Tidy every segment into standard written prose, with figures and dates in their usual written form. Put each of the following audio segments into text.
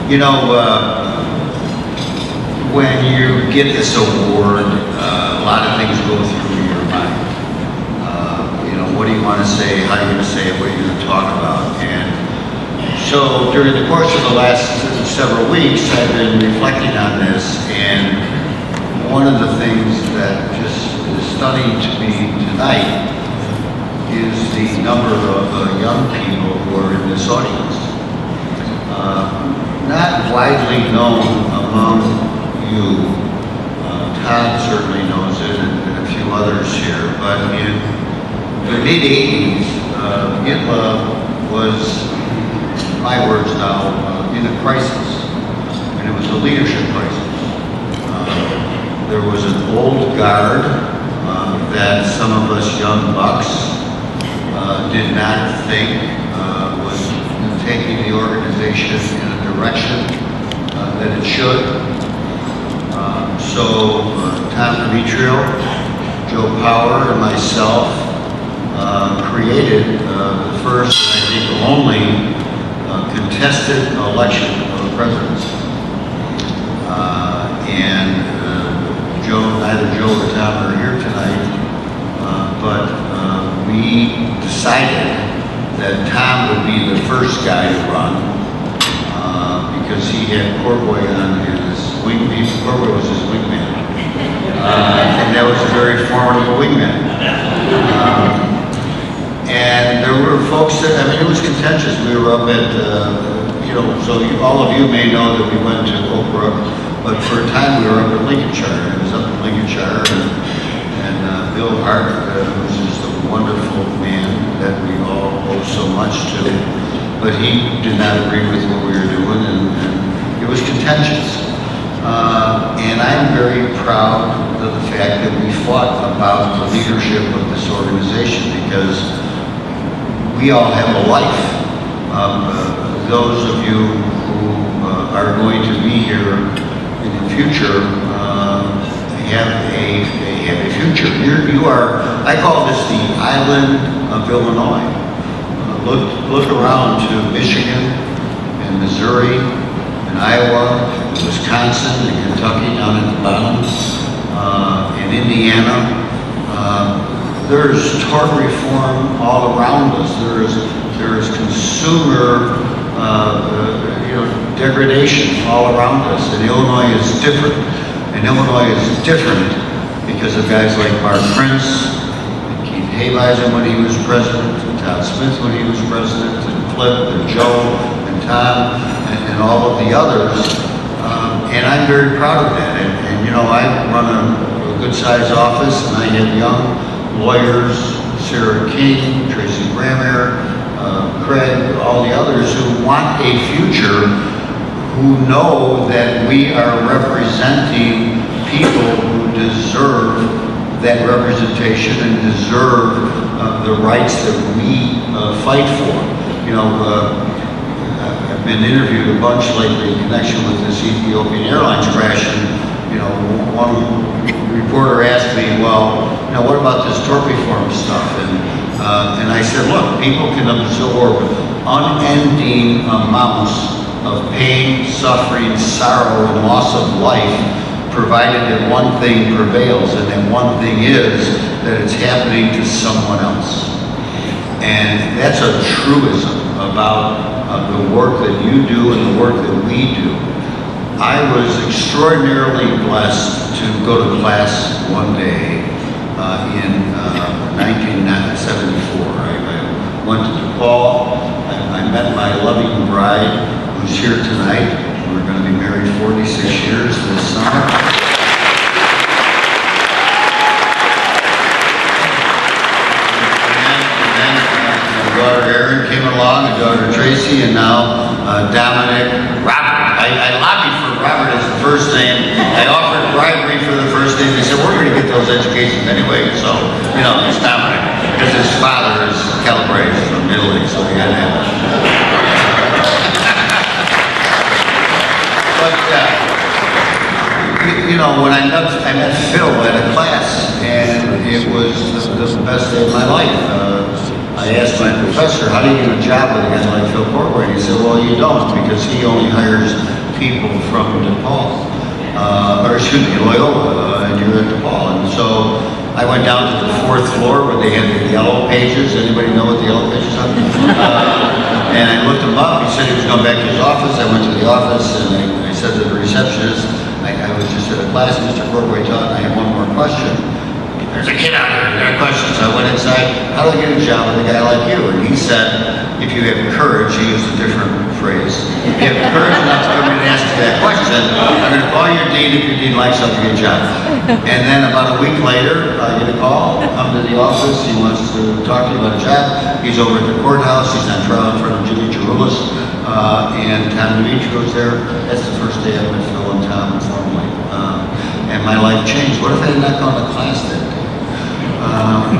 You know, when you get this award, a lot of things go through your mind. You know, what do you want to say? How are you going to say it? What are you going to talk about? And so during the course of the last several weeks, I've been reflecting on this, and one of the things that just is stunning to me tonight is the number of young people who are in this audience. Not widely known among you. Todd certainly knows it, and a few others here, but in the mid-80s, Hitler was, my words now, in a crisis, and it was a leadership crisis. There was an old guard that some of us young bucks did not think was taking the organization in a direction that it should. So Tom Demetrio, Joe Power, and myself created the first, I think only, contested election of the presidency. Neither Joe or Tom are here tonight, but we decided that Tom would be the first guy to run because he had Corboy on his wingman. Corboy was his wingman, and that was a very formidable wingman. And there were folks that, I mean, it was contentious. We were up at, so all of you may know that we went to Oak Brook, but for a time we were up at Lincolnshire. It was up in Lincolnshire, and Bill Hart was just a wonderful man that we all owe so much to, but he did not agree with what we were doing, and it was contentious. And I'm very proud of the fact that we fought about the leadership of this organization, because we all have a life. Those of you who are going to be here in the future have a future. You are, I call this the island of Illinois. Look around to Michigan and Missouri and Iowa, and Wisconsin and Kentucky down at the bottom, and Indiana. There's tort reform all around us. There is consumer degradation all around us, and Illinois is different. And Illinois is different because of guys like Mark Prince, and Keith Habeisen when he was president, and Todd Smith when he was president, and Flip, and Joe, and Tom, and all of the others. And I'm very proud of that. And I run a good-sized office, and I have young lawyers, Sarah King, Tracy Brammer, Craig, all the others who want a future, who know that we are representing people who deserve that representation and deserve the rights that we fight for. I've been interviewed a bunch lately in connection with this Ethiopian Airlines crash, and one reporter asked me, well, what about this tort reform stuff? And I said, look, people can absorb unending amounts of pain, suffering, sorrow, and loss of life, provided that one thing prevails, and that one thing is that it's happening to someone else. And that's a truism about the work that you do and the work that we do. I was extraordinarily blessed to go to class one day in 1974. I went to DePaul. I met my loving bride, who's here tonight. We're going to be married 46 years this summer. And my daughter Erin came along, and daughter Tracy, and now Dominic, Robert. I lobbied for Robert as the first name. I offered bribery for the first name. They said, we're going to get those educations anyway, so, it's Dominic, because his father is Calabrese from Italy, so we had to have it. But, when I met Phil at a class, and it was the best day of my life. I asked my professor, how do you get a job with a guy like Phil Corway? He said, well, you don't, because he only hires people from DePaul, Loyola, and you're at DePaul. And so I went down to the 4th floor where they had the yellow pages. Anybody know what the yellow pages are? And I looked him up. He said he was going back to his office. I went to the office, and I said to the receptionist, I was just at a class Mr. Corway taught, and I have one more question. There's a kid out there, I got a question. So I went inside, how do I get a job with a guy like you? And he said, if you have courage, he used a different phrase, if you have courage enough to come in and ask me that question, I'm going to call your dean if your dean likes something to get a job. And then about a week later, I get a call, come to the office, he wants to talk to you about a job. He's over at the courthouse, he's on trial in front of Jimmy Chiroulis, and Tom Dimitro's there. That's the first day I met Phil and Tom informally. And my life changed. What if I had not gone to class that day?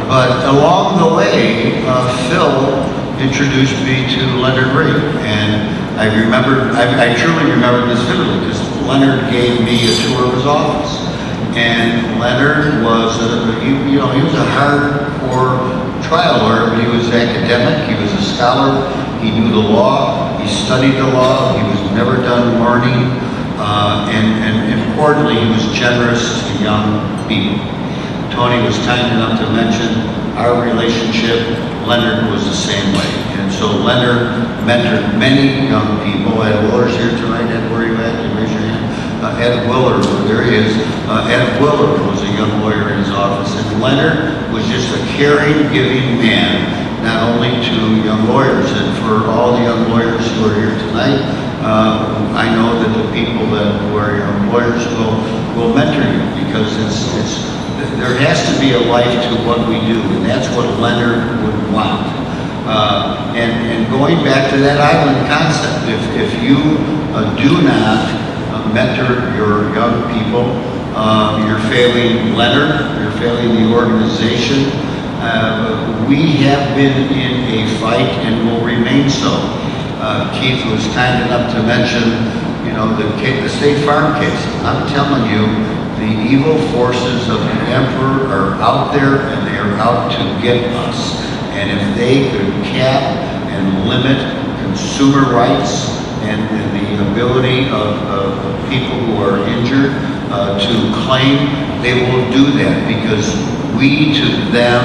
But along the way, Phil introduced me to Leonard Ring, and I truly remember this vividly because Leonard gave me a tour of his office, and Leonard was, he was a hardcore trial lawyer, but he was academic, he was a scholar, he knew the law, he studied the law, he was never done learning, and importantly, he was generous to young people. Tony was kind enough to mention our relationship. Leonard was the same way. And so Leonard mentored many young people. Ed Willer's here tonight. Ed, where are you at? Can you raise your hand? Ed Willard, there he is. Ed Willard was a young lawyer in his office. And Leonard was just a caring, giving man, not only to young lawyers. And for all the young lawyers who are here tonight, I know that the people who are young lawyers will mentor you, because there has to be a life to what we do, and that's what Leonard would want. And going back to that island concept, if you do not mentor your young people, you're failing Leonard, you're failing the organization. We have been in a fight and will remain so. Keith was kind enough to mention, the State Farm case. I'm telling you, the evil forces of the emperor are out there, and they are out to get us. And if they could cap and limit consumer rights and the ability of people who are injured to claim, they will do that, because we to them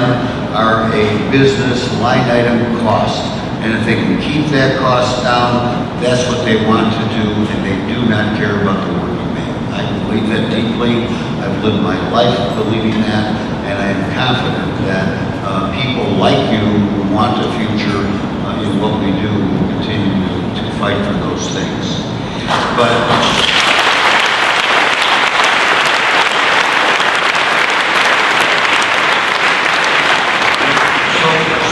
are a business line item cost. And if they can keep that cost down, that's what they want to do, and they do not care about the working man. I believe that deeply. I've lived my life believing that, and I am confident that people like you who want a future in what we do will continue to fight for those things. But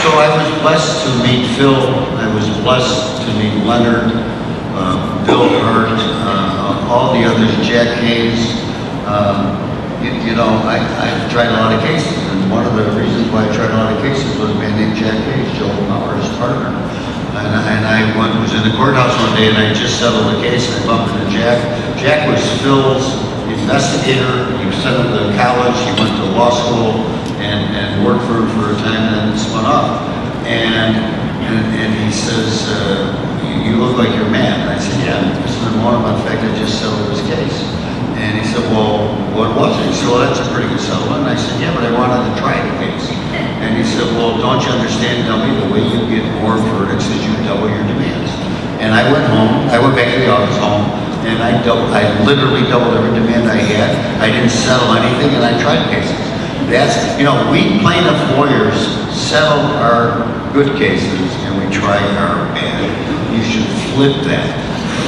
So I was blessed to meet Phil, I was blessed to meet Leonard, Bill Hurt, all the others, Jack Hayes. I've tried a lot of cases, and one of the reasons why I tried a lot of cases was a man named Jack Hayes, Joe Power's partner. And I was in the courthouse one day, and I just settled the case, and I bumped into Jack. Jack was Phil's investigator. He sent him to college, he went to law school, and worked for him for a time, and then spun off. And he says, you look like you're mad. And I said, yeah, this is more about the fact I just settled this case. And he said, well, what was it? He said, well, that's a pretty good settlement. And I said, yeah, but I wanted to try the case. And he said, well, don't you understand, dummy, the way you get more verdicts is you double your demands. And I went back to the office home, and I literally doubled every demand I had. I didn't settle anything, and I tried cases. We plaintiff lawyers settle our good cases, and we try our bad. You should flip that.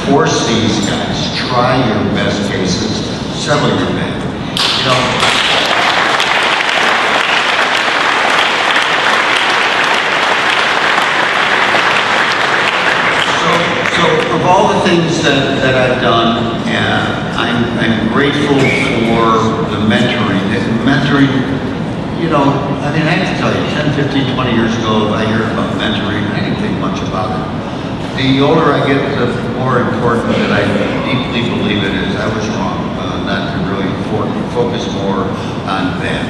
Force these guys, try your best cases, settle your bad. So of all the things that I've done, I'm grateful for the mentoring. I have to tell you, 10, 15, 20 years ago, if I heard about mentoring, I didn't think much about it. The older I get, the more important that I deeply believe it is. I was wrong not to really focus more on that.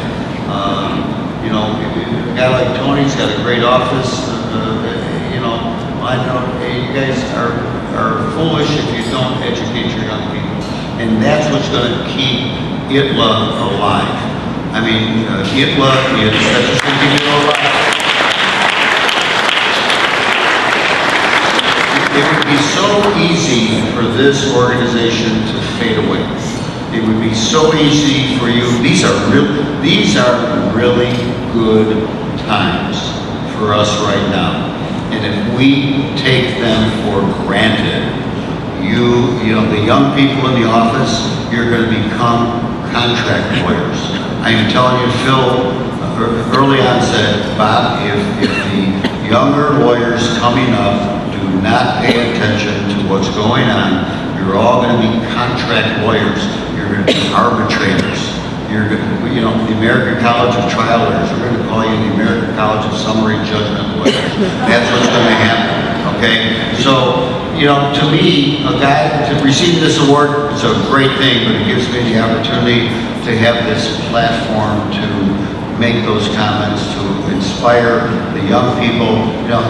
You know, a guy like Tony's got a great office. You know, I know you guys are foolish if you don't educate your young people, and that's what's going to keep ITLA alive. I mean, ITLA is such a thing alive. It would be so easy for this organization to fade away. It would be so easy for you. These are really good times for us right now. And if we take them for granted, you know, the young people in the office, you're going to become contract lawyers. I am telling you, Phil early on said, Bob, if the younger lawyers coming up do not pay attention to what's going on, you're all going to be contract lawyers. You're going to be arbitrators. You're going to, you know, the American College of Trial Lawyers, we're going to call you the American College of Summary Judgment Lawyers. That's what's going to happen, okay? So, you know, to me, a guy to receive this award is a great thing, but it gives me the opportunity to have this platform to make those comments, to inspire the young people. You know,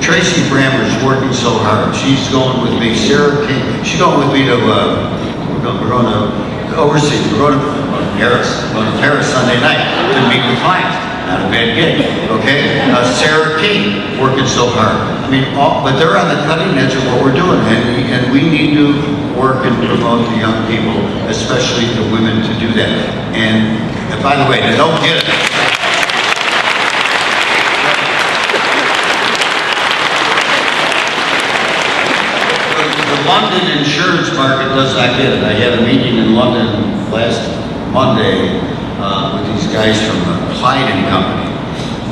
Tracy Brammer's working so hard. She's going with me. Sarah King, she's going with me to, we're going to overseas. We're going to Paris. We're going to Paris Sunday night to meet with clients. Not a bad gig, okay? Sarah King working so hard. I mean, but they're on the cutting edge of what we're doing, and we need to work and promote the young people, especially the women, to do that. And by the way, they don't get it. The London insurance market does not get it. I had a meeting in London last Monday with these guys from Clyde and Company.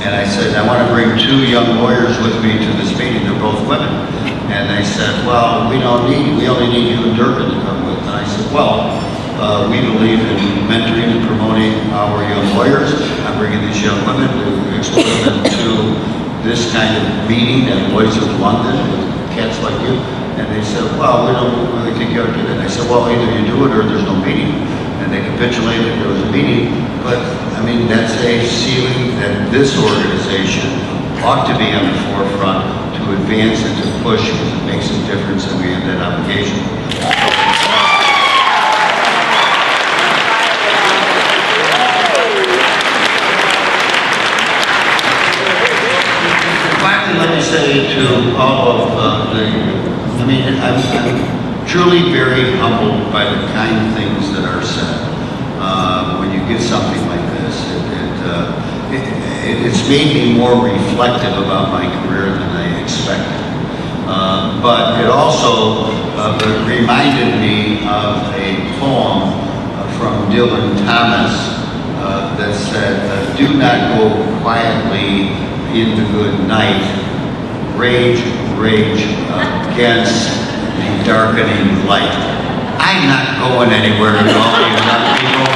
And I said, I want to bring 2 young lawyers with me to this meeting. They're both women. And they said, well, we only need you and Durban to come with. And I said, well, we believe in mentoring and promoting our young lawyers. I'm bringing these young women to expose them to this kind of meeting at Lloyd's of London with cats like you. And they said, well, we don't really think you ought to do that. I said, well, either you do it or there's no meeting. And they capitulated, there was a meeting. But, I mean, that's a ceiling that this organization ought to be on the forefront to advance and to push, because it makes a difference and we have that obligation. Finally, let me say to all of I'm truly very humbled by the kind things that are said. When you get something like this, it's made me more reflective about my career than I expected. But it also reminded me of a poem from Dylan Thomas that said, do not go quietly in the good night, rage against the darkening light. I'm not going anywhere at all, you young people.